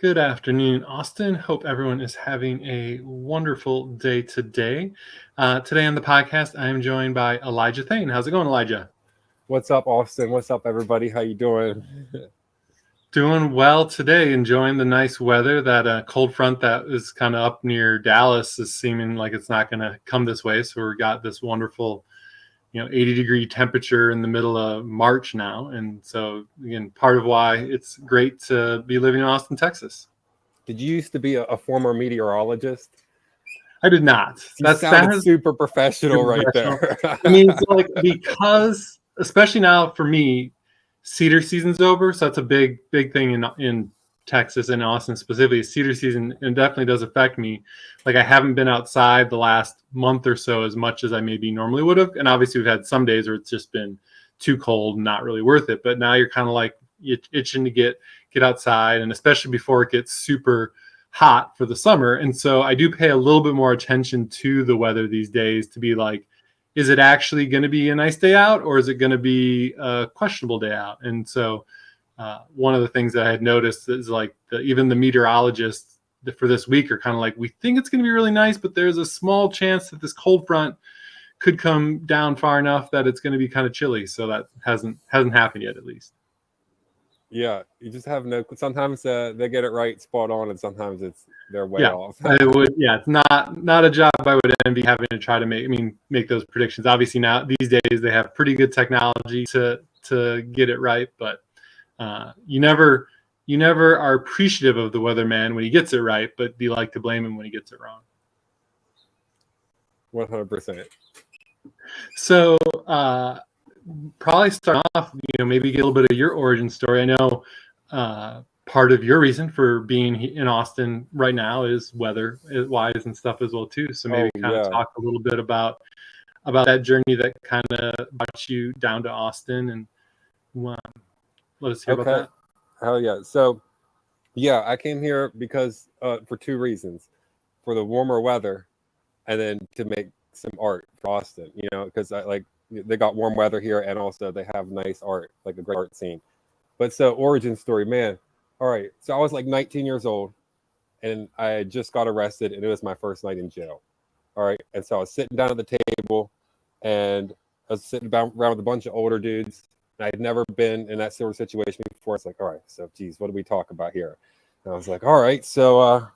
Good afternoon, Austin. Hope everyone is having a wonderful day today. Today on the podcast, I am joined by Elijah Thane. How's it going, Elijah? What's up, Austin? What's up, everybody? How you doing? Doing well today. Enjoying the nice weather. That cold front that is kind of up near Dallas is seeming like it's not going to come this way. So we got this wonderful, 80-degree temperature in the middle of March now. And so again, part of why it's great to be living in Austin, Texas. Did you used to be a former meteorologist? I did not. You sounded super professional right there. I mean, so like because especially now for me, cedar season's over, so that's a big thing in Texas and Austin specifically. Cedar season, and definitely does affect me. Like I haven't been outside the last month or so as much as I maybe normally would have, and obviously we've had some days where it's just been too cold and not really worth it. But now you're kind of like itching to get outside, and especially before it gets super hot for the summer. And so I do pay a little bit more attention to the weather these days to be like, is it actually going to be a nice day out or is it going to be a questionable day out? And so one of the things that I had noticed is like even the meteorologists for this week are kind of like, we think it's going to be really nice, but there's a small chance that this cold front could come down far enough that it's going to be kind of chilly. So that hasn't happened yet, at least. Yeah, you just have no. Sometimes they get it right, spot on, and sometimes they're way off. It's not a job I would envy having to try to make those predictions. Obviously now these days they have pretty good technology to get it right, but you never are appreciative of the weatherman when he gets it right, but you like to blame him when he gets it wrong. 100%. So probably start off, maybe get a little bit of your origin story. I know part of your reason for being in Austin right now is weather wise and stuff as well too. So maybe of talk a little bit about that journey that kind of brought you down to Austin, and let us hear about that. Hell yeah. So yeah, I came here because for two reasons: for the warmer weather, and then to make some art for Austin. Because they got warm weather here, and also they have nice art, like a great art scene. But so origin story, man. All right, so I was like 19 years old, and I just got arrested, and it was my first night in jail. All right, and so I was sitting down at the table, and I was sitting around with a bunch of older dudes. And I had never been in that sort of situation before. It's like, all right, so geez, what do we talk about here? And I was like, all right, so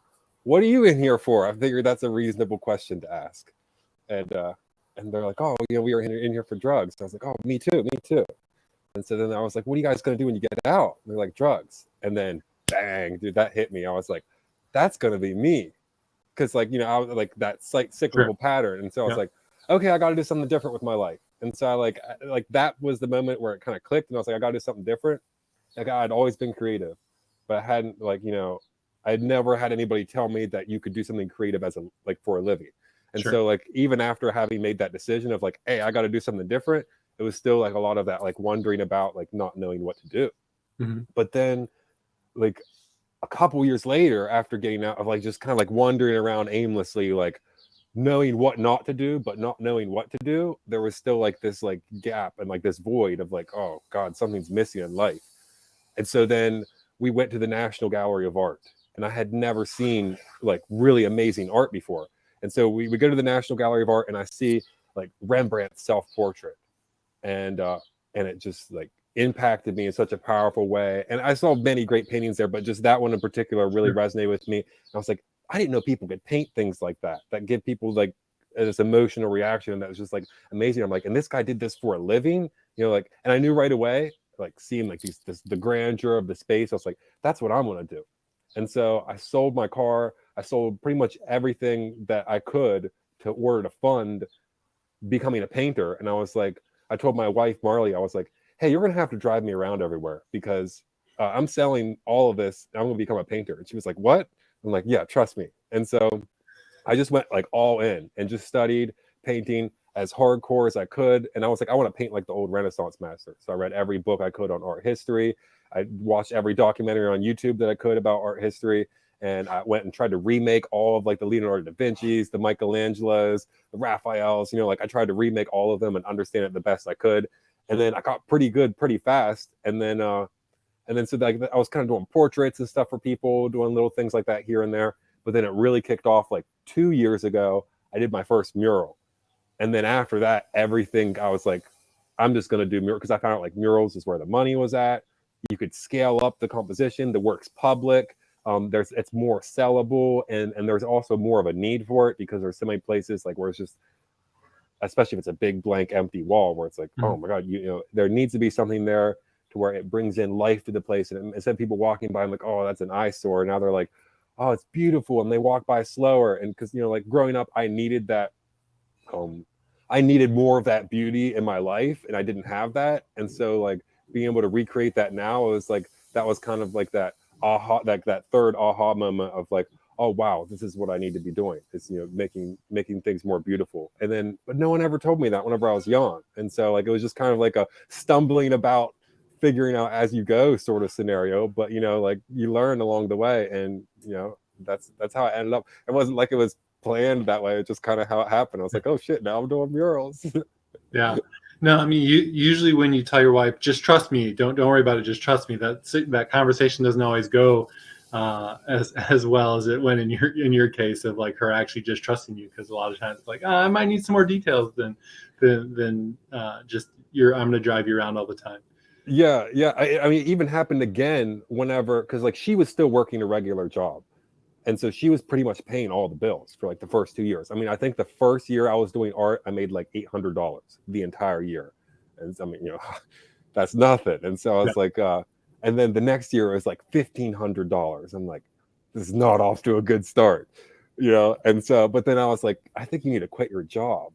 what are you in here for? I figured that's a reasonable question to ask. And they're like, oh, we were in here for drugs. So I was like, oh, me too. And so then I was like, what are you guys going to do when you get out? And they're like, drugs. And then bang, dude, that hit me. I was like, that's going to be me. Because I was like that cyclical pattern. And so I was like, okay, I got to do something different with my life. And so I like that was the moment where it kind of clicked. And I was like, I got to do something different. Like I'd always been creative, but I hadn't I'd never had anybody tell me that you could do something creative as for a living. And so even after having made that decision of like, hey, I got to do something different, it was still like a lot of that wondering about not knowing what to do. Mm-hmm. But then a couple years later, after getting out of just kind of wandering around aimlessly, knowing what not to do but not knowing what to do, there was still this gap and this void of oh God, something's missing in life. And so then we went to the National Gallery of Art, and I had never seen really amazing art before. And so we go to the National Gallery of Art, and I see Rembrandt's self-portrait, and it just impacted me in such a powerful way. And I saw many great paintings there, but just that one in particular really resonated with me. And I was like, I didn't know people could paint things like that give people this emotional reaction that was just amazing. I'm like, and this guy did this for a living, and I knew right away, seeing the grandeur of the space. I was like, that's what I'm gonna do. And so I sold my car. I sold pretty much everything that I could to order to fund becoming a painter. And I was like, I told my wife, Marley, I was like, hey, you're going to have to drive me around everywhere because I'm selling all of this. And I'm going to become a painter. And she was like, what? I'm like, yeah, trust me. And so I just went all in and just studied painting as hardcore as I could. And I was like, I want to paint like the old Renaissance masters. So I read every book I could on art history. I watched every documentary on YouTube that I could about art history. And I went and tried to remake all of the Leonardo da Vinci's, the Michelangelos, the Raphaels, I tried to remake all of them and understand it the best I could. And then I got pretty good pretty fast. And then And then so like I was kind of doing portraits and stuff for people, doing little things like that here and there. But then it really kicked off like 2 years ago. I did my first mural. And then after that, everything I was like, I'm just gonna do mural because I found out like murals is where the money was at. You could scale up the composition, the work's public. It's more sellable, and there's also more of a need for it because there's so many places like where it's just, especially if it's a big blank empty wall where it's like, oh my god, you know, there needs to be something there to where it brings in life to the place. And instead of people walking by, I'm like, oh, that's an eyesore. Now they're like, oh, it's beautiful, and they walk by slower. And because, you know, like growing up, I needed that. I needed more of that beauty in my life, and I didn't have that. And so, like being able to recreate that now, it was like that was kind of like that aha, like that third aha moment of like, oh wow, this is what I need to be doing. It's, you know, making things more beautiful. And then, but no one ever told me that whenever I was young, and so like it was just kind of like a stumbling about, figuring out as you go sort of scenario. But you know, like you learn along the way, and you know that's how I ended up. It wasn't like it was planned that way. It's just kind of how it happened. I was like, oh shit, now I'm doing murals. Yeah. No, I mean, usually when you tell your wife, just trust me, don't worry about it, just trust me, that conversation doesn't always go as well as it went in your case of like her actually just trusting you, because a lot of times it's like, oh, I might need some more details than just I'm gonna drive you around all the time. Yeah, yeah. I mean, it even happened again whenever, because like she was still working a regular job. And so she was pretty much paying all the bills for like the first 2 years. I mean, I think the first year I was doing art, I made like $800 the entire year. And I mean, you know, that's nothing. And so I was like, and then the next year it was like $1,500. I'm like, this is not off to a good start, you know? And so, but then I was like, I think you need to quit your job.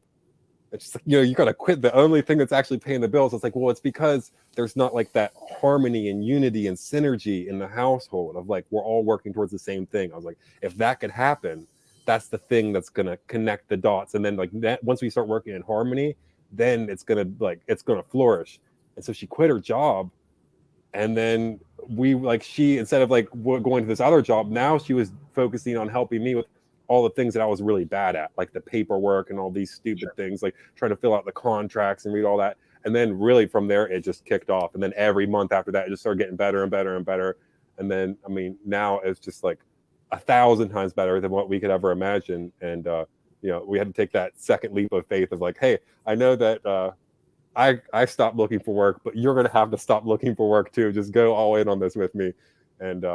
It's just like, you know, you got to quit the only thing that's actually paying the bills. It's like, well, it's because there's not like that harmony and unity and synergy in the household of like, we're all working towards the same thing. I was like, if that could happen, that's the thing that's going to connect the dots. And then like that, once we start working in harmony, then it's going to flourish. And so she quit her job. And then she, instead of like going to this other job, now she was focusing on helping me with all the things that I was really bad at, like the paperwork and all these stupid things, like trying to fill out the contracts and read all that. And then really from there, it just kicked off. And then every month after that, it just started getting better and better and better. And then, I mean, now it's just like 1,000 times better than what we could ever imagine. And, you know, we had to take that second leap of faith of like, hey, I know that I stopped looking for work, but you're going to have to stop looking for work too. Just go all in on this with me. And,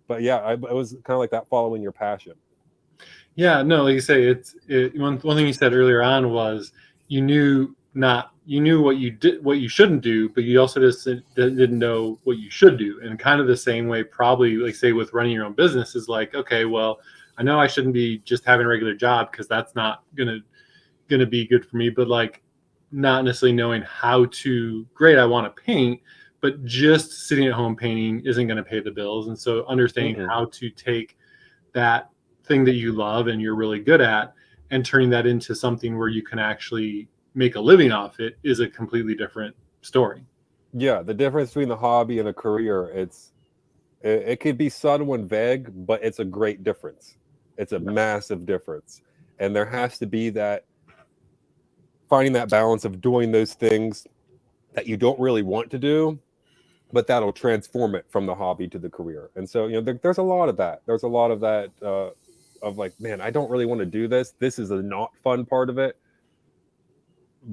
but yeah, it was kind of like that, following your passion. Yeah, no, like you say, one thing you said earlier on was you knew what you shouldn't do, but you also just didn't know what you should do. And kind of the same way, probably like say with running your own business is like, okay, well, I know I shouldn't be just having a regular job because that's not gonna be good for me, but like not necessarily knowing how to, great, I want to paint, but just sitting at home painting isn't going to pay the bills. And so understanding how to take that thing that you love and you're really good at and turning that into something where you can actually make a living off it is a completely different story. Yeah, the difference between the hobby and a career, it could be subtle and vague, but it's a great difference. It's a massive difference. And there has to be that, finding that balance of doing those things that you don't really want to do, but that'll transform it from the hobby to the career. And so, you know, there's a lot of that. There's a lot of that of like, man, I don't really want to do this. This is a not fun part of it.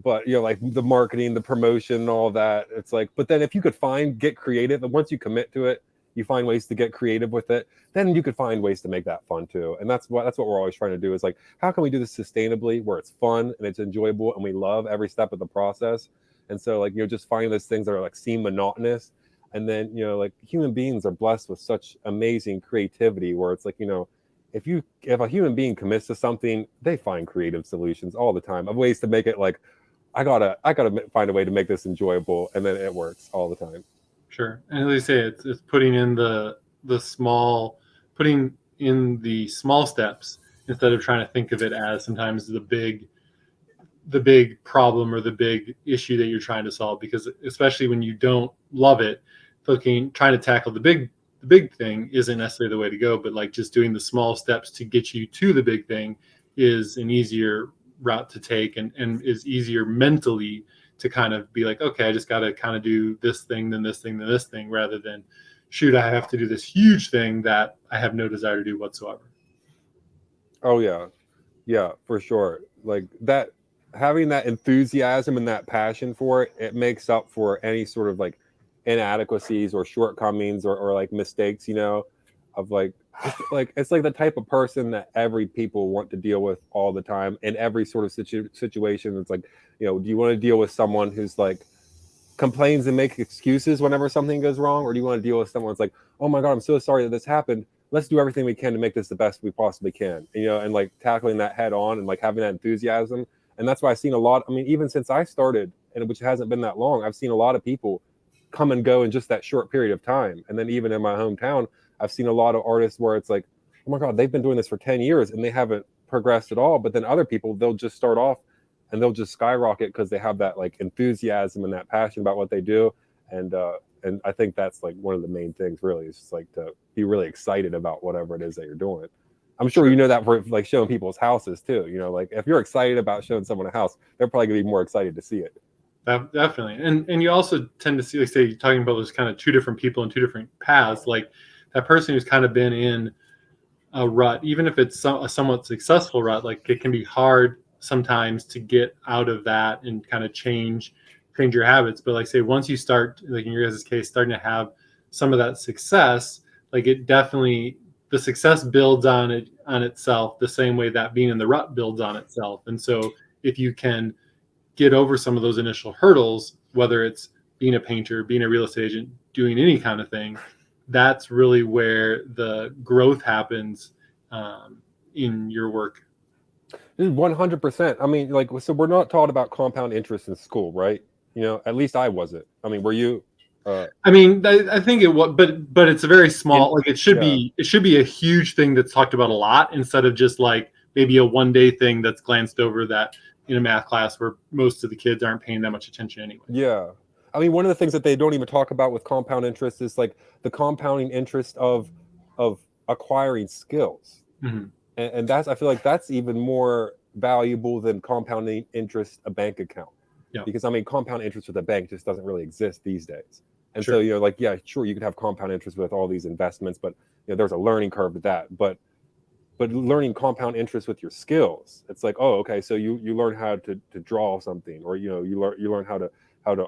But, you know, like the marketing, the promotion, all that. It's like, but then if you could get creative, and once you commit to it, you find ways to get creative with it, then you could find ways to make that fun too. And that's what we're always trying to do is like, how can we do this sustainably where it's fun and it's enjoyable and we love every step of the process? And so like, you know, just finding those things that are like seem monotonous. And then, you know, like human beings are blessed with such amazing creativity where it's like, you know, if a human being commits to something, they find creative solutions all the time of ways to make it like, I gotta find a way to make this enjoyable, and then it works all the time. Sure. And as you say, it's putting in the small steps instead of trying to think of it as sometimes the big problem or the big issue that you're trying to solve, because especially when you don't love it, trying to tackle the big thing isn't necessarily the way to go, but like just doing the small steps to get you to the big thing is an easier route to take and is easier mentally to kind of be like, okay, I just got to kind of do this thing, then this thing, then this thing, rather than, shoot, I have to do this huge thing that I have no desire to do whatsoever. Oh yeah. Yeah, for sure. Like that, having that enthusiasm and that passion for it, it makes up for any sort of like inadequacies or shortcomings or like mistakes, you know, of like, it's like the type of person that every people want to deal with all the time in every sort of situation. It's like, you know, do you want to deal with someone who's like complains and makes excuses whenever something goes wrong, or do you want to deal with someone that's like, oh my god, I'm so sorry that this happened, let's do everything we can to make this the best we possibly can, you know, and like tackling that head on and like having that enthusiasm. And that's why I've seen a lot, I mean, even since I started, and which hasn't been that long, I've seen a lot of people come and go in just that short period of time. And then even in my hometown, I've seen a lot of artists where it's like, oh my god, they've been doing this for 10 years and they haven't progressed at all. But then other people, they'll just start off and they'll just skyrocket because they have that like enthusiasm and that passion about what they do. And I think that's like one of the main things really, is just like to be really excited about whatever it is that you're doing. I'm sure you know that for like showing people's houses too, you know, like if you're excited about showing someone a house, they're probably gonna be more excited to see it. Definitely. And you also tend to see, like, say, you're talking about those kind of two different people in two different paths, like that person who's kind of been in a rut, even if it's a somewhat successful rut, like it can be hard sometimes to get out of that and kind of change your habits. But like, say, once you start, like in your guys' case, starting to have some of that success, like it definitely, the success builds on itself the same way that being in the rut builds on itself. And so if you can get over some of those initial hurdles, whether it's being a painter, being a real estate agent, doing any kind of thing, that's really where the growth happens in your work. 100%. I mean, like, so we're not taught about compound interest in school, right? You know, at least I wasn't. I mean, were you? I mean, I think it was, but it's a very small. Like it should be a huge thing that's talked about a lot, instead of just like maybe a one-day thing that's glanced over that in a math class where most of the kids aren't paying that much attention anyway. Yeah. I mean, one of the things that they don't even talk about with compound interest is like the compounding interest of acquiring skills. Mm-hmm. And that's, I feel like that's even more valuable than compounding interest a bank account. Yeah. Because I mean, compound interest with a bank just doesn't really exist these days. And Sure. so, you know, like, yeah, sure, you could have compound interest with all these investments, but you know, there's a learning curve to that. But learning compound interest with your skills, it's like, oh, okay, so you learn how to draw something, or you know, you learn how to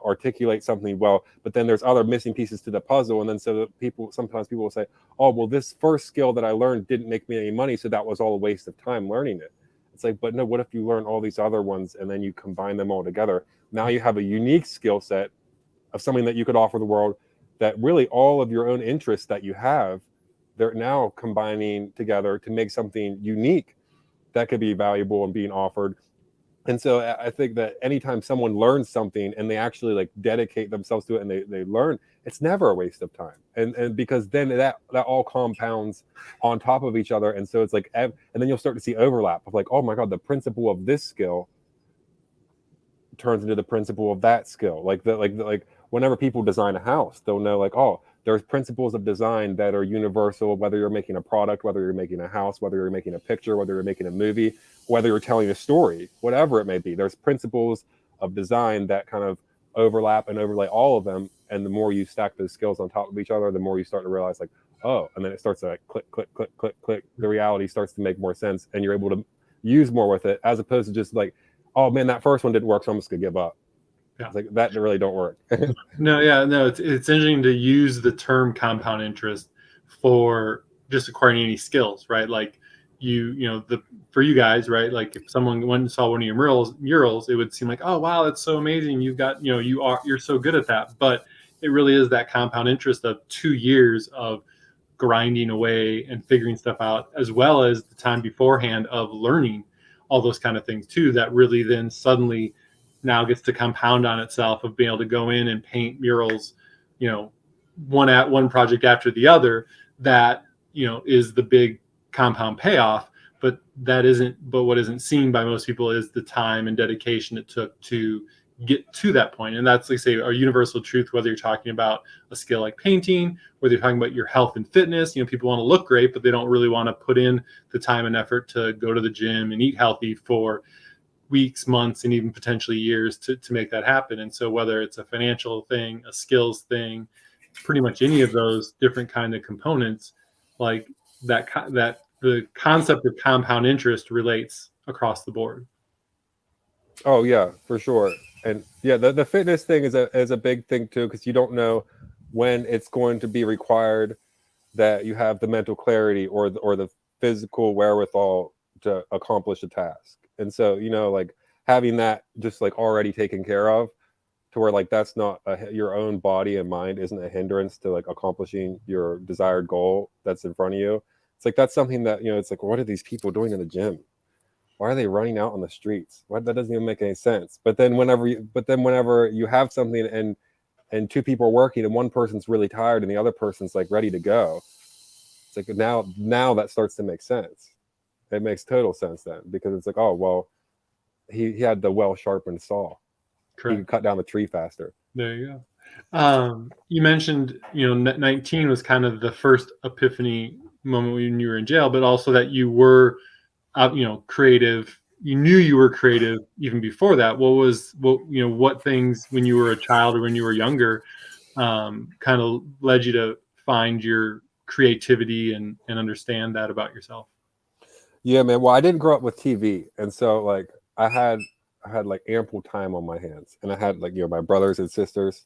articulate something well, but then there's other missing pieces to the puzzle. And then so that sometimes people will say, oh, well, this first skill that I learned didn't make me any money, so that was all a waste of time learning it. It's like, but no, what if you learn all these other ones and then you combine them all together? Now you have a unique skill set of something that you could offer the world, that really all of your own interests that you have, they're now combining together to make something unique that could be valuable and being offered. And so I think that anytime someone learns something and they actually like dedicate themselves to it and they learn, it's never a waste of time. And because then that all compounds on top of each other. And so it's like, and then you'll start to see overlap of like, oh my God, the principle of this skill turns into the principle of that skill. Like whenever people design a house, they'll know like, oh, there's principles of design that are universal, whether you're making a product, whether you're making a house, whether you're making a picture, whether you're making a movie, whether you're telling a story, whatever it may be. There's principles of design that kind of overlap and overlay all of them. And the more you stack those skills on top of each other, the more you start to realize like, oh, and then it starts to like click, click, click, click, click. The reality starts to make more sense and you're able to use more with it, as opposed to just like, oh man, that first one didn't work, so I'm just gonna give up. Yeah. It's like that really don't work. No, it's interesting to use the term compound interest for just acquiring any skills, right? Like for you guys, right? Like if someone went and saw one of your murals, it would seem like, oh wow, that's so amazing. You've got, you're so good at that. But it really is that compound interest of 2 years of grinding away and figuring stuff out, as well as the time beforehand of learning all those kind of things too, that really then suddenly now gets to compound on itself of being able to go in and paint murals, one project after the other, that, is the big compound payoff. But what isn't seen by most people is the time and dedication it took to get to that point. And that's, like, say, a universal truth, whether you're talking about a skill like painting, whether you're talking about your health and fitness. People want to look great, but they don't really want to put in the time and effort to go to the gym and eat healthy for weeks, months, and even potentially years to make that happen. And so whether it's a financial thing, a skills thing, pretty much any of those different kind of components, like that the concept of compound interest relates across the board. Oh yeah, for sure. And yeah, the fitness thing is a big thing too, because you don't know when it's going to be required that you have the mental clarity or the physical wherewithal to accomplish a task. And so, you know, like having that just like already taken care of, to where like that's not your own body and mind isn't a hindrance to like accomplishing your desired goal that's in front of you. It's like that's something that, you know, it's like, what are these people doing in the gym? Why are they running out on the streets? Why, that doesn't even make any sense. But then whenever you have something and two people are working and one person's really tired and the other person's like ready to go, it's like now that starts to make sense. It makes total sense then, because it's like, oh well, he had the well sharpened saw. Correct. He could cut down the tree faster. There you go. You mentioned, 19 was kind of the first epiphany moment when you were in jail, but also that you were, creative. You knew you were creative even before that. What things when you were a child or when you were younger, kind of led you to find your creativity and understand that about yourself? Yeah, man. Well, I didn't grow up with TV, and so like I had like ample time on my hands, and I had like, you know, my brothers and sisters.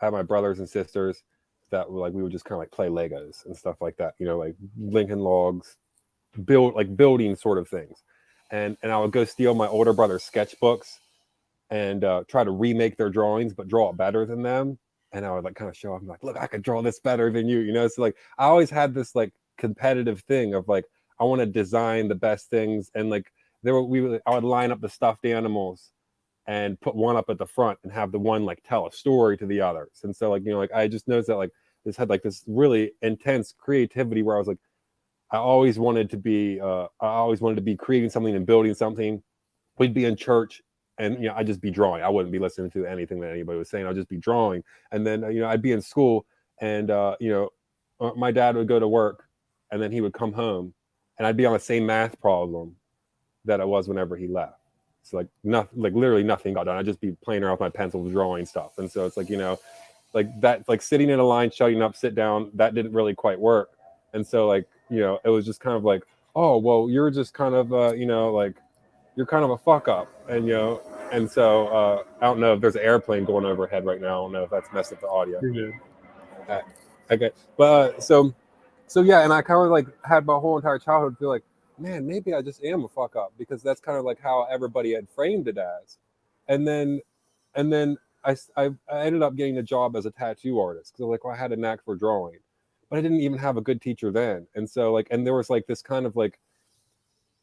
I had my brothers and sisters that were like, we would just kind of like play Legos and stuff like that, you know, like Lincoln Logs, building sort of things, and I would go steal my older brother's sketchbooks and try to remake their drawings, but draw it better than them. And I would like kind of show off, like, look, I could draw this better than you, you know. So like I always had this like competitive thing of like, I want to design the best things, and like I would line up the stuffed animals and put one up at the front and have the one like tell a story to the others. And so like, you know, like I just noticed that like this had like this really intense creativity where I was like, I always wanted to be creating something and building something. We'd be in church and, you know, I'd just be drawing. I wouldn't be listening to anything that anybody was saying. I'd just be drawing. And then, you know, I'd be in school and, my dad would go to work and then he would come home and I'd be on the same math problem that I was whenever he left. So like nothing, like literally nothing got done. I'd just be playing around with my pencil, drawing stuff. And so it's like, you know, like that, like sitting in a line, shutting up, sit down, that didn't really quite work. And so like, you know, it was just kind of like, oh, well, you're just kind of, like you're kind of a fuck up. And, you know, and so I don't know if there's an airplane going overhead right now. I don't know if that's messed up the audio. You're good. Okay. But so yeah, and I kind of like had my whole entire childhood feel like, man, maybe I just am a fuck up, because that's kind of like how everybody had framed it as. And then I ended up getting a job as a tattoo artist because like, well, I had a knack for drawing, but I didn't even have a good teacher then. And so like, and there was like this kind of like,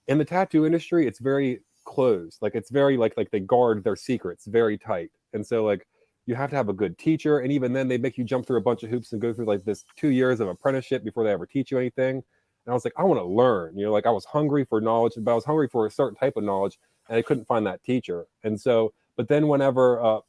in the tattoo industry, it's very closed. Like it's very like they guard their secrets very tight. And so like you have to have a good teacher. And even then they make you jump through a bunch of hoops and go through like this 2 years of apprenticeship before they ever teach you anything. And I was like, I want to learn, you know, like I was hungry for knowledge, but I was hungry for a certain type of knowledge and I couldn't find that teacher. And so, but then whenever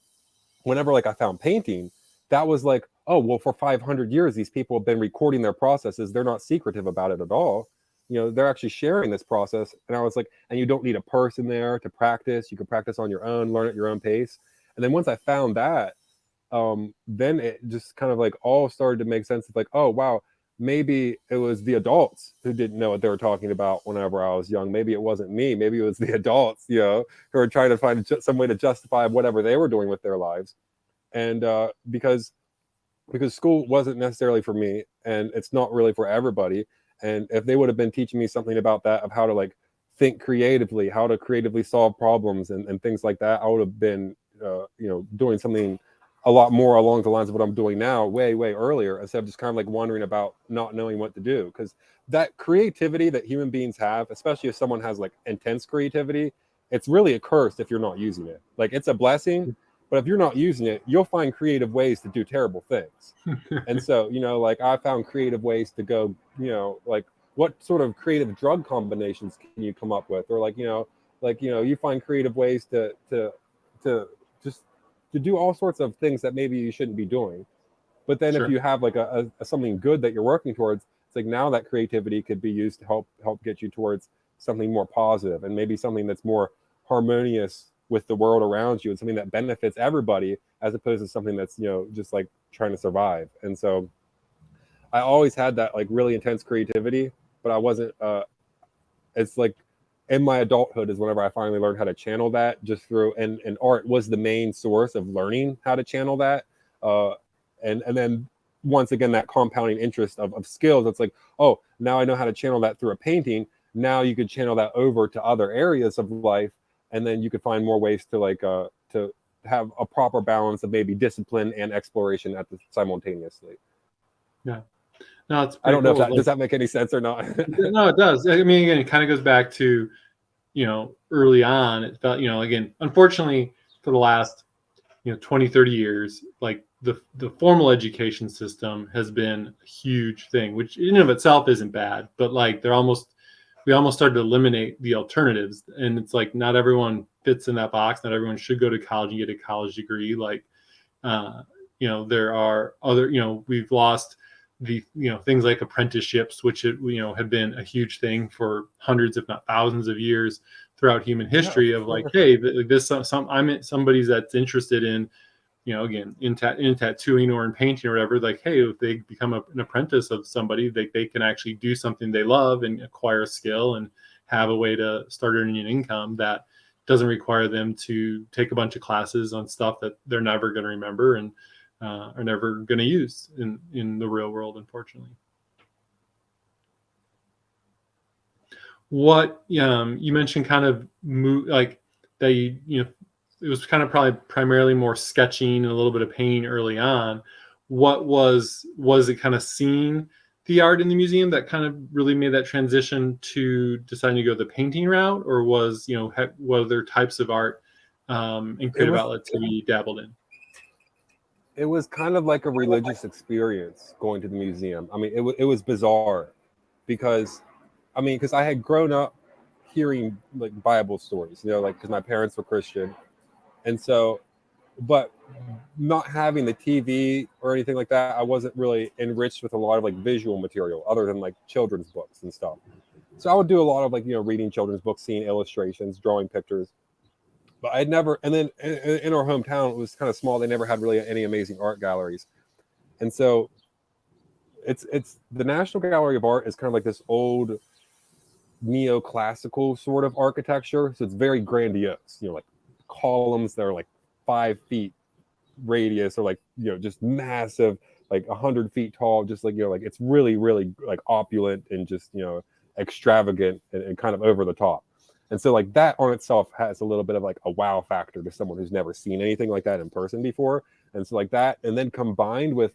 like I found painting, that was like, oh, well, for 500 years, these people have been recording their processes. They're not secretive about it at all. You know, they're actually sharing this process. And I was like, and you don't need a person there to practice. You can practice on your own, learn at your own pace. And then once I found that, then it just kind of like all started to make sense. It's like, oh, wow, maybe it was the adults who didn't know what they were talking about whenever I was young. Maybe it wasn't me. Maybe it was the adults, you know, who were trying to find some way to justify whatever they were doing with their lives. And because school wasn't necessarily for me, and it's not really for everybody. And if they would have been teaching me something about that, of how to like think creatively, how to creatively solve problems and things like that, I would have been, doing something a lot more along the lines of what I'm doing now, way, way earlier, instead of just kind of like wondering about not knowing what to do. Because that creativity that human beings have, especially if someone has like intense creativity, it's really a curse if you're not using it. Like it's a blessing, but if you're not using it, you'll find creative ways to do terrible things. And so, you know, like I found creative ways to go, you know, like what sort of creative drug combinations can you come up with? Or like, you find creative ways to just to do all sorts of things that maybe you shouldn't be doing. But then Sure. if you have like a something good that you're working towards, it's like now that creativity could be used to help get you towards something more positive, and maybe something that's more harmonious with the world around you and something that benefits everybody, as opposed to something that's, just like trying to survive. And so I always had that like really intense creativity, but I wasn't it's like in my adulthood is whenever I finally learned how to channel that, just through, and art was the main source of learning how to channel that. And then once again, that compounding interest of skills, it's like, oh, now I know how to channel that through a painting. Now you could channel that over to other areas of life, and then you could find more ways to like to have a proper balance of maybe discipline and exploration at the simultaneously. Yeah. No, it's I don't know cool. if that does that make any sense or not. No, it does. I mean, again, it kind of goes back to, early on, it felt, again, unfortunately, for the last, 20, 30 years, like the formal education system has been a huge thing, which in and of itself isn't bad, but like we almost started to eliminate the alternatives. And it's like, not everyone fits in that box. Not everyone should go to college and get a college degree. Like, there are other, we've lost the, things like apprenticeships, which have been a huge thing for hundreds, if not thousands of years throughout human history, of like, hey, this, I'm somebody that's interested in, again, in tattooing or in painting or whatever, like, hey, if they become an apprentice of somebody, they can actually do something they love and acquire a skill and have a way to start earning an income that doesn't require them to take a bunch of classes on stuff that they're never going to remember and are never going to use in the real world, unfortunately. What you mentioned, kind of like that it was kind of probably primarily more sketching and a little bit of painting early on. What was it kind of seeing the art in the museum that kind of really made that transition to deciding to go the painting route, or was, what other types of art and creative outlets have you dabbled in? It was kind of like a religious experience going to the museum. I mean, it was bizarre because I had grown up hearing like Bible stories, like because my parents were Christian, and so, but not having the TV or anything like that, I wasn't really enriched with a lot of like visual material other than like children's books and stuff. So I would do a lot of like, reading children's books, seeing illustrations, drawing pictures. But I'd never, and then in our hometown, it was kind of small. They never had really any amazing art galleries. And so it's the National Gallery of Art is kind of like this old neoclassical sort of architecture. So it's very grandiose, like columns that are like 5 feet radius, or like, just massive, like 100 feet tall, just like, like it's really, really like opulent and just, extravagant and kind of over the top. And so like that on itself has a little bit of like a wow factor to someone who's never seen anything like that in person before. And so like that, and then combined with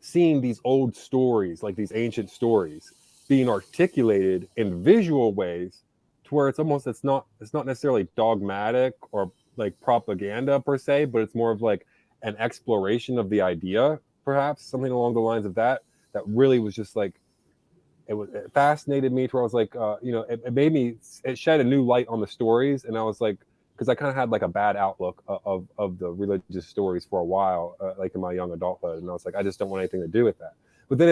seeing these old stories, like these ancient stories being articulated in visual ways to where it's not necessarily dogmatic or like propaganda per se, but it's more of like an exploration of the idea, perhaps something along the lines of that really was just like, it fascinated me to where I was like, it shed a new light on the stories. And I was like, because I kind of had like a bad outlook of the religious stories for a while, like in my young adulthood. And I was like, I just don't want anything to do with that. But then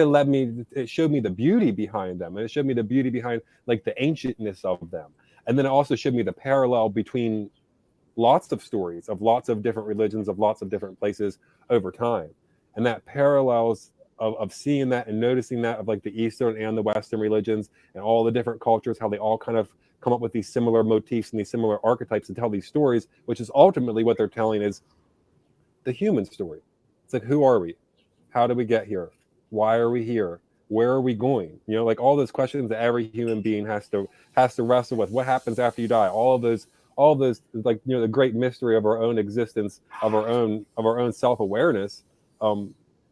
it showed me the beauty behind them. And it showed me the beauty behind like the ancientness of them. And then it also showed me the parallel between lots of stories of lots of different religions, of lots of different places over time. And that parallels of seeing that and noticing that of like the Eastern and the Western religions and all the different cultures, how they all kind of come up with these similar motifs and these similar archetypes to tell these stories, which is ultimately what they're telling is the human story. It's like, who are we? How did we get here? Why are we here? Where are we going? Like all those questions that every human being has to wrestle with. What happens after you die? All those like, the great mystery of our own existence, of our own self-awareness.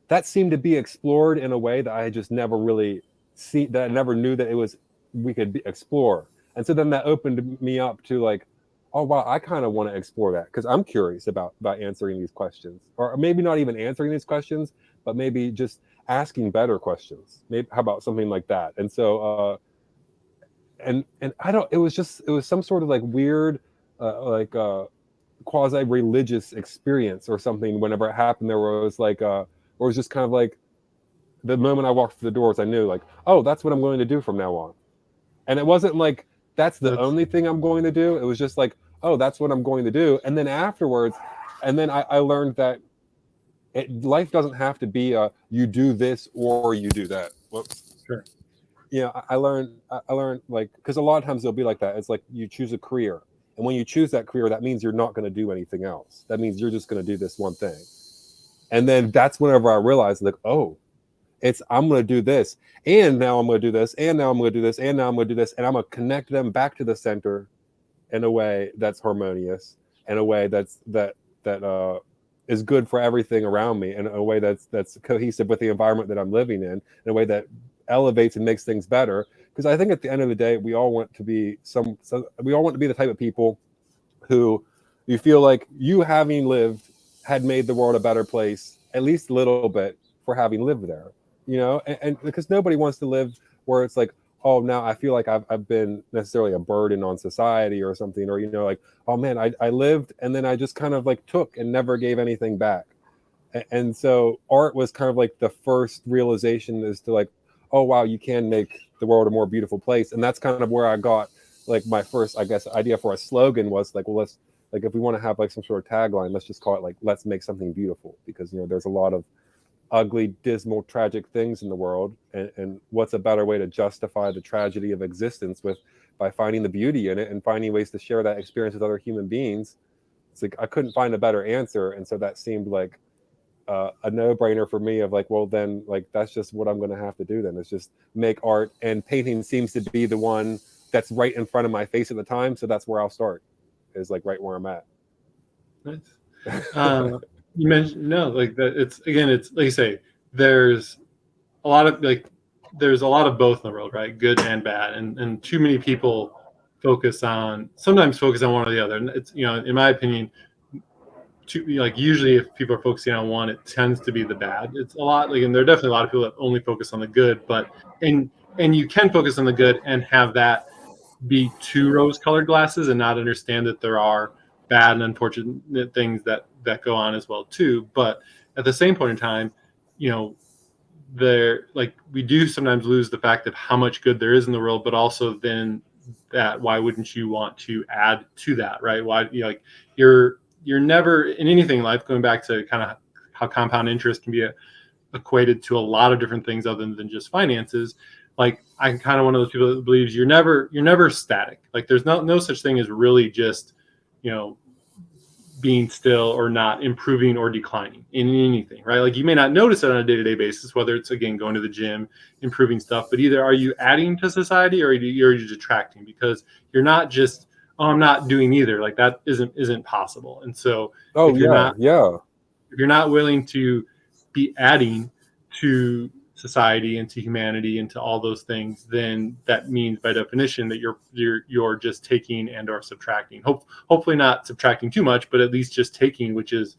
That seemed to be explored in a way that I had just never really seen, that I never knew that we could explore. And so then that opened me up to like, oh wow, I kind of want to explore that because I'm curious about answering these questions, or maybe not even answering these questions, but maybe just asking better questions. Maybe how about something like that? And so and it was some sort of like weird quasi religious experience or something whenever it happened. There was like or it was just kind of like the moment I walked through the doors, I knew like, oh, that's what I'm going to do from now on. And it wasn't like that's the only thing I'm going to do. It was just like, oh, that's what I'm going to do. And then afterwards, and then I learned that life doesn't have to be you do this or you do that. Whoops. Sure. Yeah, I learned like, because a lot of times it'll be like that. It's like you choose a career, and when you choose that career, that means you're not going to do anything else. That means you're just going to do this one thing. And then that's whenever I realized, like, oh, I'm going to do this, and now I'm going to do this, and now I'm going to do this, and now I'm going to do this, and I'm going to connect them back to the center in a way that's harmonious, in a way that is good for everything around me, in a way that's cohesive with the environment that I'm living in a way that elevates and makes things better. Because I think at the end of the day, we all want to be we all want to be the type of people who you feel like you, having lived, had made the world a better place, at least a little bit, for having lived there. And because nobody wants to live where it's like, oh, now I feel like I've been necessarily a burden on society or something, or, like, oh man, I lived and then I just kind of like took and never gave anything back. And so art was kind of like the first realization as to like, oh wow, you can make the world a more beautiful place. And that's kind of where I got like my first, I guess, idea for a slogan was like, well, let's, like, if we want to have like some sort of tagline, let's just call it like, let's make something beautiful, because there's a lot of ugly, dismal, tragic things in the world, and what's a better way to justify the tragedy of existence by finding the beauty in it and finding ways to share that experience with other human beings. It's like I couldn't find a better answer, and so that seemed like a no-brainer for me of like, well then, like, that's just what I'm going to have to do then. It's just make art, and painting seems to be the one that's right in front of my face at the time, so that's where I'll start, is like right where I'm at. Nice. You mentioned like that. It's like you say, there's a lot of both in the world, right? Good and bad, and too many people sometimes focus on one or the other. And it's, in my opinion, usually if people are focusing on one, it tends to be the bad. It's a lot and there are definitely a lot of people that only focus on the good, and you can focus on the good and have that be two rose-colored glasses and not understand that there are bad and unfortunate things that go on as well too. But at the same point in time, we do sometimes lose the fact of how much good there is in the world, but also then that why wouldn't you want to add to that, right? Why you're never in anything in life, going back to kind of how compound interest can be equated to a lot of different things other than just finances. Like, I'm kind of one of those people that believes you're never static. Like, there's no such thing as really just, being still or not improving or declining in anything, right? Like, you may not notice it on a day-to-day basis, whether it's, again, going to the gym, improving stuff, but either are you adding to society or are you detracting? Because you're not just, oh, I'm not doing either. Like, that isn't possible. And so if you're not willing to be adding to society and to humanity and to all those things, then that means by definition that you're just taking and or subtracting. Hopefully not subtracting too much, but at least just taking, which is,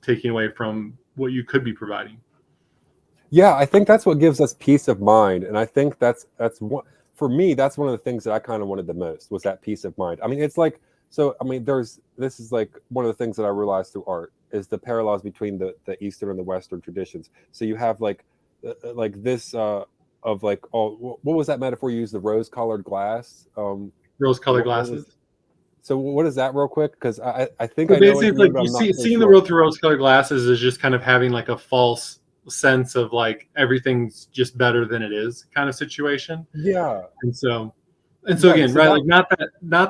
taking away from what you could be providing. Yeah, I think that's what gives us peace of mind, and I think that's one, for me, that's one of the things that I kind of wanted the most, was that peace of mind. I mean, it's like, so I mean, this is like one of the things that I realized through art is the parallels between the Eastern and the Western traditions. So you have like this of like, oh, what was that metaphor you used? The rose-colored glass. Rose-colored glasses. So what is that, real quick? Because I think so I know basically, like, seeing the world through rose-colored glasses is just kind of having like a false sense of like everything's just better than it is kind of situation. Yeah. And so again, right, like, not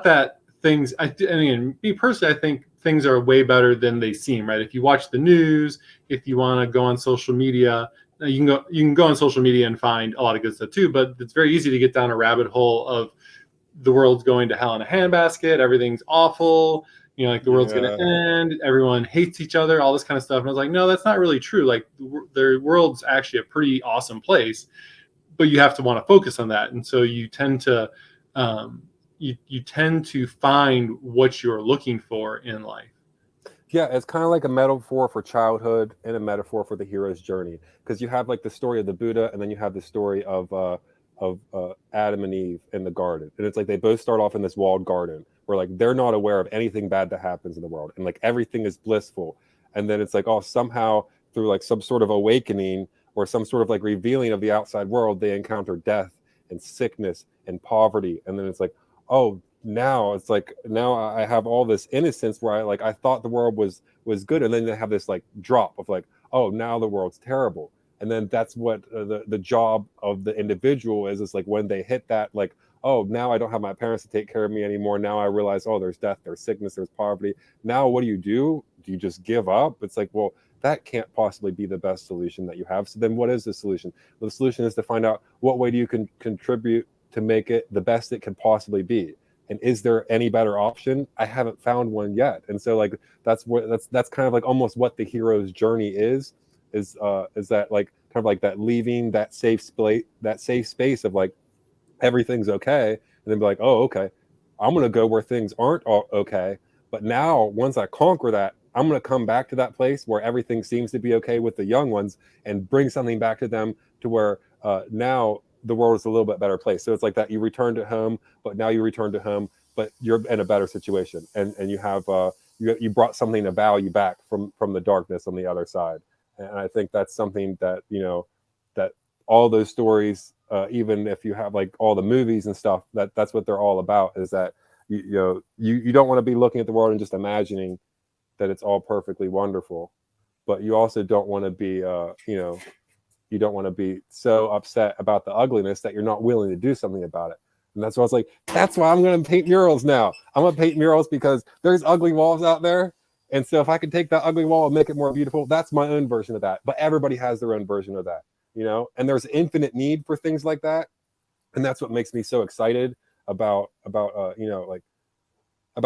that things, again, me personally, I think things are way better than they seem, right? If you watch the news, if you want to go on social media, you can go on social media and find a lot of good stuff too, but it's very easy to get down a rabbit hole of the world's going to hell in a handbasket, everything's awful, like the world's going to end, everyone hates each other, all this kind of stuff. And I was like, no, that's not really true. Like, the world's actually a pretty awesome place, but you have to want to focus on that. And so you tend to you tend to find what you're looking for in life. Yeah, it's kind of like a metaphor for childhood and a metaphor for the hero's journey, because you have like the story of the Buddha, and then you have the story of Adam and Eve in the garden, and it's like they both start off in this walled garden where like they're not aware of anything bad that happens in the world, and like everything is blissful, and then it's like, oh, somehow through like some sort of awakening or some sort of like revealing of the outside world, they encounter death and sickness and poverty, and then it's like, oh, now it's like, now I have all this innocence where I thought the world was good, and then they have this like drop of like, oh, now the world's terrible. And then that's what the job of the individual is like, when they hit that, like, oh, now I don't have my parents to take care of me anymore, now I realize, oh, there's death, there's sickness, there's poverty. Now what do? Do you just give up? It's like, well, that can't possibly be the best solution that you have. So then what is the solution? Well, the solution is to find out what way do you can contribute to make it the best it can possibly be. And is there any better option? I haven't found one yet. And so like that's kind of like almost what the hero's journey is that like kind of like that leaving that safe space of like everything's okay, and then be like, oh, okay, I'm gonna go where things aren't okay. But now once I conquer that, I'm gonna come back to that place where everything seems to be okay with the young ones and bring something back to them to where now the world is a little bit better place. So it's like that you return to home, but now you return to home, but you're in a better situation, and you have you brought something of value back from the darkness on the other side. And I think that's something that, you know, that all those stories, even if you have like all the movies and stuff, that's what they're all about, is that you don't want to be looking at the world and just imagining that it's all perfectly wonderful, but you also don't want to be you don't want to be so upset about the ugliness that you're not willing to do something about it. And that's why I was like, that's why I'm going to paint murals now. I'm going to paint murals because there's ugly walls out there. And so if I can take that ugly wall and make it more beautiful, that's my own version of that. But everybody has their own version of that, you know, and there's infinite need for things like that. And that's what makes me so excited about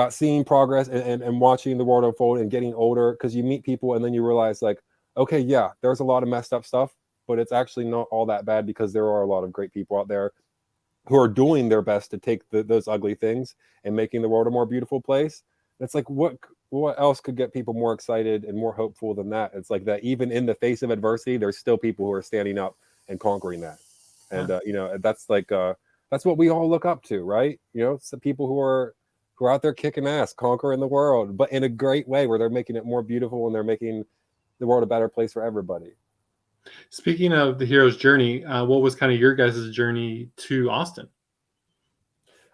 seeing progress and watching the world unfold and getting older, because you meet people and then you realize like, okay, yeah, there's a lot of messed up stuff, but it's actually not all that bad, because there are a lot of great people out there who are doing their best to take those ugly things and making the world a more beautiful place. And it's like, what else could get people more excited and more hopeful than that? It's like that even in the face of adversity, there's still people who are standing up and conquering that. And that's like that's what we all look up to, right? You know, some people who are out there kicking ass, conquering the world, but in a great way where they're making it more beautiful and they're making the world a better place for everybody. Speaking of the hero's journey, what was kind of your guys' journey to Austin?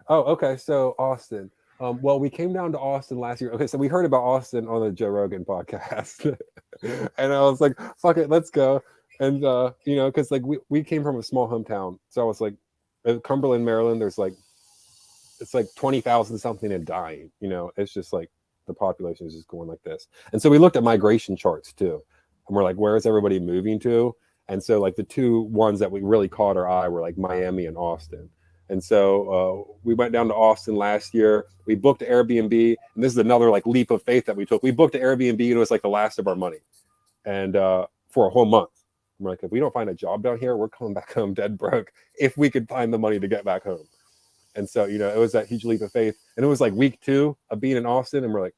Oh, okay. So Austin. Well, we came down to Austin last year. Okay, so we heard about Austin on the Joe Rogan podcast. And I was like, fuck it, let's go. And because like we came from a small hometown. So I was like, Cumberland, Maryland, there's like, it's like 20,000 something and dying. You know, it's just like the population is just going like this. And so we looked at migration charts too. And we're like, where is everybody moving to? And so like the two ones that we really caught our eye were like Miami and Austin. And so we went down to Austin last year. We booked an Airbnb, and this is another like leap of faith that we took. We booked an Airbnb, and it was like the last of our money, and for a whole month. We're like, if we don't find a job down here, we're coming back home dead broke. If we could find the money to get back home. And so it was that huge leap of faith. And it was like week 2 of being in Austin, and we're like,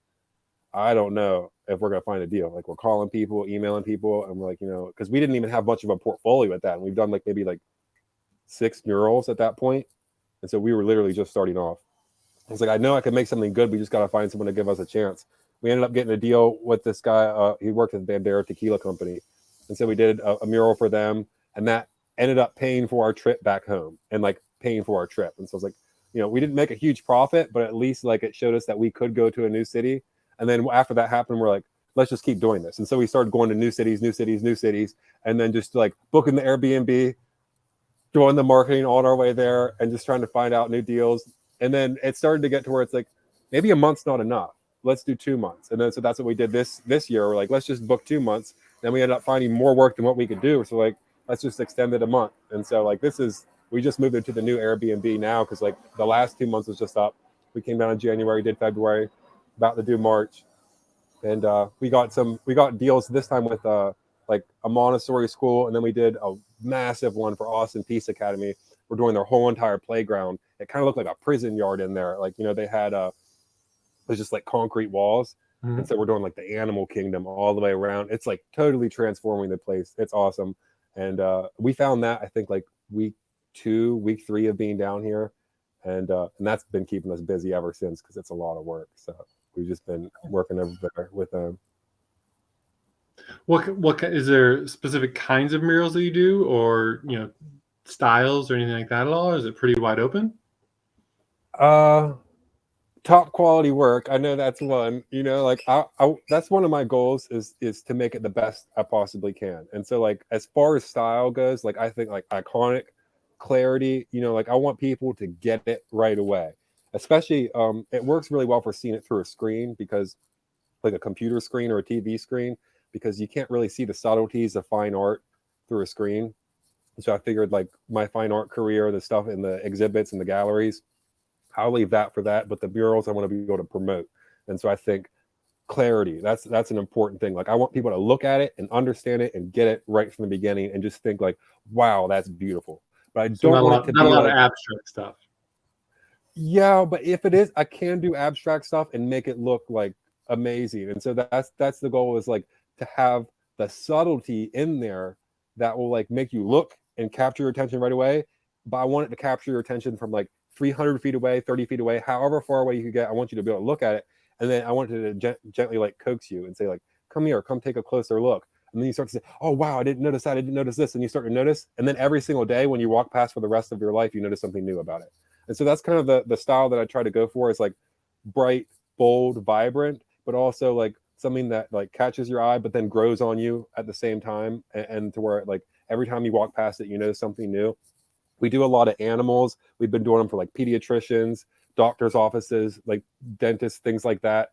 I don't know if we're gonna find a deal. Like we're calling people, emailing people, and we're like, because we didn't even have much of a portfolio at that, and we've done like maybe like 6 murals at that point. And so we were literally just starting off. I was like, I know I could make something good. We just got to find someone to give us a chance. We ended up getting a deal with this guy. He worked at the Bandera Tequila Company. And so we did a mural for them. And that ended up paying for our trip back home and like paying for our trip. And so I was like, we didn't make a huge profit, but at least like it showed us that we could go to a new city. And then after that happened, we're like, let's just keep doing this. And so we started going to new cities, and then just like booking the Airbnb, doing the marketing on our way there, and just trying to find out new deals. And then it started to get to where it's like, maybe a month's not enough. Let's do 2 months. And then so that's what we did this year. We're like, let's just book 2 months. Then we ended up finding more work than what we could do. So like, let's just extend it a month. And so like we just moved into the new Airbnb now, because like the last 2 months was just up. We came down in January, did February, about to do March. And we got deals this time with like a Montessori school, and then we did a massive one for Austin Peace Academy. We're doing their whole entire playground. It kind of looked like a prison yard in there. Like, they had it was just like concrete walls. Mm-hmm. And so we're doing like the animal kingdom all the way around. It's like totally transforming the place. It's awesome. And we found that, I think, like week 2, week 3 of being down here. And that's been keeping us busy ever since, because it's a lot of work. So we've just been working over there with them. What is there specific kinds of murals that you do, or styles or anything like that at all? Or is it pretty wide open? Top quality work. I know that's one. You know, like that's one of my goals is to make it the best I possibly can. And so like as far as style goes, like I think like iconic, clarity. You know, like I want people to get it right away. Especially, it works really well for seeing it through a screen because like a computer screen or a TV screen because you can't really see the subtleties of fine art through a screen. So I figured like my fine art career, the stuff in the exhibits and the galleries, I'll leave that for that. But the murals I want to be able to promote. And so I think clarity, that's an important thing. Like I want people to look at it and understand it and get it right from the beginning and just think like, wow, that's beautiful. But I So don't want it to not a be lot of like, abstract stuff. yeah, but if it is, I can do abstract stuff and make it look like amazing. And so that's the goal is like to have the subtlety in there that will like make you look and capture your attention right away. But I want it to capture your attention from like 300 feet away, 30 feet away, however far away you could get. I want you to be able to look at it. And then I want it to gently like coax you and say like, come here, come take a closer look. And then you start to say, oh, wow, I didn't notice that. I didn't notice this. And you start to notice. And then every single day when you walk past for the rest of your life, you notice something new about it. And so that's kind of the style that I try to go for is like bright, bold, vibrant, but also like something that like catches your eye, but then grows on you at the same time. And to where like every time you walk past it, you notice something new. We do a lot of animals. We've been doing them for like pediatricians, doctors' offices, like dentists, things like that.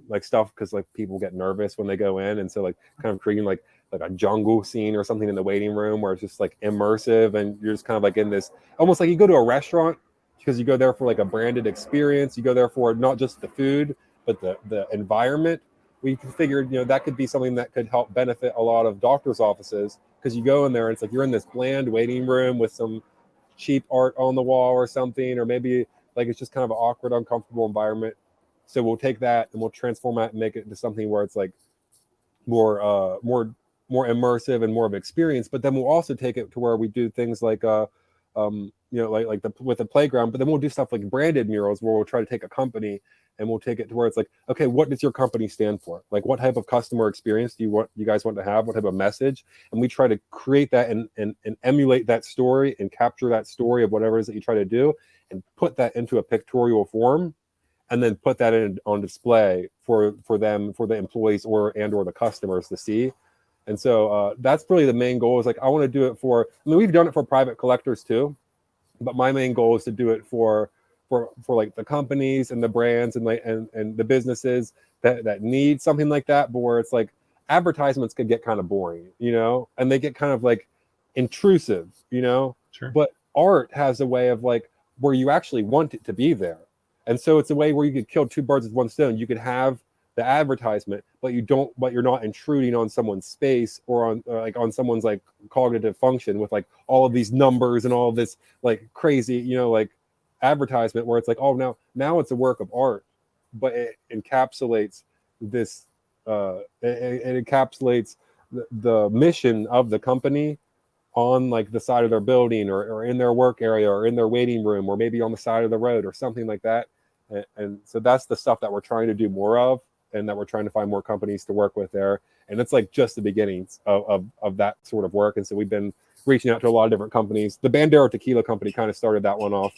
Like stuff because like people get nervous when they go in. And so like kind of creating like a jungle scene or something in the waiting room where it's just like immersive and you're just kind of like in this almost like you go to a restaurant because you go there for like a branded experience. You go there for not just the food, but the environment. We figured, you know, that could be something that could help benefit a lot of doctors' offices because you go in there and it's like you're in this bland waiting room with some cheap art on the wall or something, or maybe like it's just kind of an awkward, uncomfortable environment. So we'll take that and we'll transform that and make it into something where it's like more immersive and more of an experience. But then we'll also take it to where we do things like you know, like the with the playground. But then we'll do stuff like branded murals where we'll try to take a company and we'll take it to where it's like, okay, what does your company stand for? Like, what type of customer experience do you guys want to have? What type of message? And we try to create that and emulate that story and capture that story of whatever it is that you try to do and put that into a pictorial form and then put that in on display for them, for the employees or the customers to see. And so that's really the main goal is like I want to do it for, I mean, we've done it for private collectors too, but my main goal is to do it for like the companies and the brands and like and the businesses that need something like that, but where it's like advertisements could get kind of boring, you know, and they get kind of like intrusive, you know. Sure. But art has a way of like where you actually want it to be there. And so it's a way where you could kill two birds with one stone. You could have the advertisement, but you're not intruding on someone's space or on like on someone's like cognitive function with like all of these numbers and all of this like crazy, you know, like advertisement where it's like, oh, now it's a work of art, but it encapsulates this it encapsulates the mission of the company on like the side of their building or in their work area or in their waiting room or maybe on the side of the road or something like that. And so that's the stuff that we're trying to do more of and that we're trying to find more companies to work with there. And it's like just the beginnings of that sort of work. And so we've been reaching out to a lot of different companies. The Bandero Tequila Company kind of started that one off.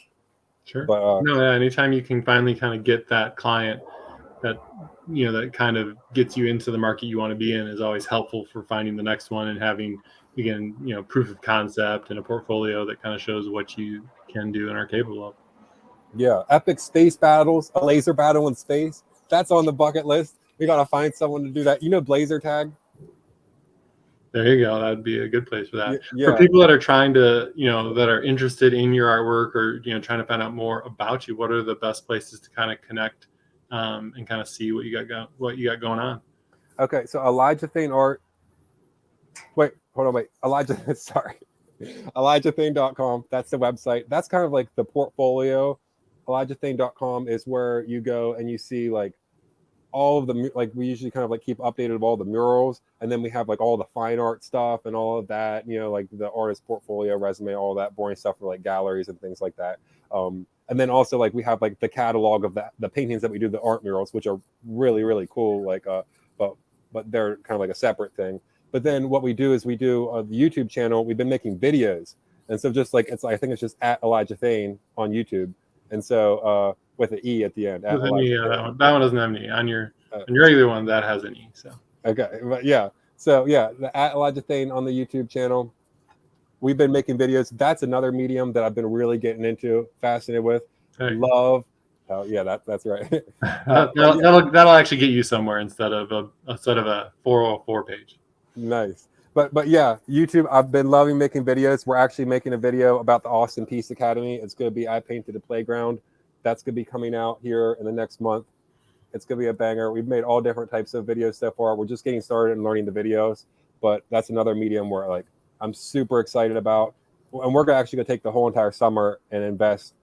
Sure. But no, yeah, anytime you can finally kind of get that client that, you know, that kind of gets you into the market you want to be in is always helpful for finding the next one and having, again, you know, proof of concept and a portfolio that kind of shows what you can do and are capable of. yeah, epic space battles, a laser battle in space. That's on the bucket list. We got to find someone to do that. You know, Blazer Tag? There you go. That'd be a good place for that. Yeah. For people that are trying to, you know, that are interested in your artwork or, you know, trying to find out more about you, what are the best places to kind of connect and kind of see what you got going on? Okay, so Elijah Thane Art. Wait, hold on, wait. Elijah, sorry. ElijahThane.com. That's the website. That's kind of like the portfolio. ElijahThane.com is where you go and you see like all of the, like we usually kind of like keep updated of all the murals. And then we have like all the fine art stuff and all of that, you know, like the artist portfolio, resume, all that boring stuff for like galleries and things like that. And then also like we have like the catalog of the paintings that we do, the art murals, which are really, really cool. Like, but they're kind of like a separate thing. But then what we do is we do the YouTube channel. We've been making videos. And so just like, I think it's just at Elijah Thane on YouTube. And so with an E at the end. With an E, Elijah Thane. that one doesn't have an E. On your regular one, that has an E. So okay, but yeah. So yeah, the at Elijah Thane on the YouTube channel. We've been making videos. That's another medium that I've been really getting into, fascinated with. Love. Oh yeah, that's right. that'll actually get you somewhere instead of a 404 page. Nice. But yeah, YouTube, I've been loving making videos. We're actually making a video about the Austin Peace Academy. It's going to be I Painted a Playground. That's going to be coming out here in the next month. It's going to be a banger. We've made all different types of videos so far. We're just getting started and learning the videos, but that's another medium where like I'm super excited about. And we're actually going to take the whole entire summer and invest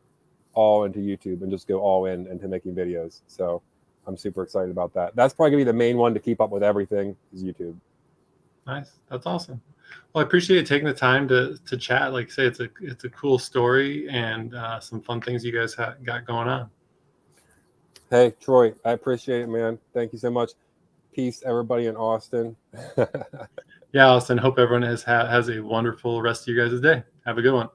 all into YouTube and just go all in into making videos. So I'm super excited about that. That's probably going to be the main one to keep up with everything is YouTube. Nice. That's awesome. Well, I appreciate taking the time to chat. Like I say, it's a cool story and some fun things you guys got going on. Hey, Troy, I appreciate it, man. Thank you so much. Peace, everybody in Austin. Yeah, Austin. Hope everyone has a wonderful rest of your guys' day. Have a good one.